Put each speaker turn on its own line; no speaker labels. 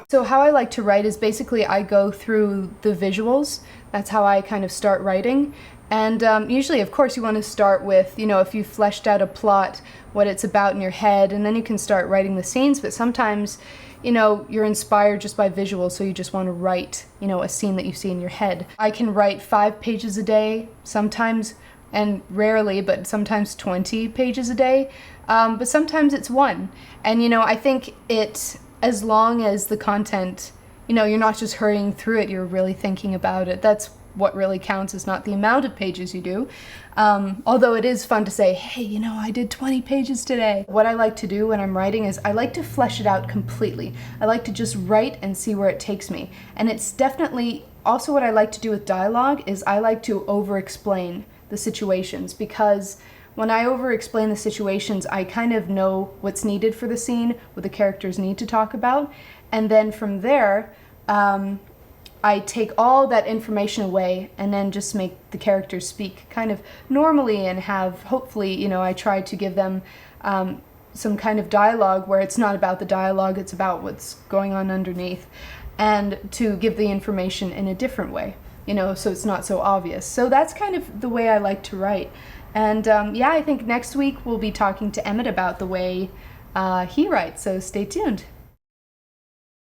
So how I like to write is basically I go through the visuals. That's how I kind of start writing. And usually, of course, you want to start with, if you've fleshed out a plot, what it's about in your head, and then you can start writing the scenes. But sometimes, you're inspired just by visuals, so you just want to write, a scene that you see in your head. I can write 5 pages a day, sometimes, and rarely, but sometimes 20 pages a day. But sometimes it's 1. And, I think as long as the content, you're not just hurrying through it, you're really thinking about it. That's what really counts, is not the amount of pages you do. Although it is fun to say, hey, I did 20 pages today. What I like to do when I'm writing is I like to flesh it out completely. I like to just write and see where it takes me. And it's definitely also what I like to do with dialogue is I like to over-explain the situations, because when I over-explain the situations, I kind of know what's needed for the scene, what the characters need to talk about, and then from there, I take all that information away and then just make the characters speak kind of normally and have, hopefully, I try to give them some kind of dialogue where it's not about the dialogue, it's about what's going on underneath, and to give the information in a different way, so it's not so obvious. So that's kind of the way I like to write. And I think next week we'll be talking to Emmett about the way he writes, so stay tuned.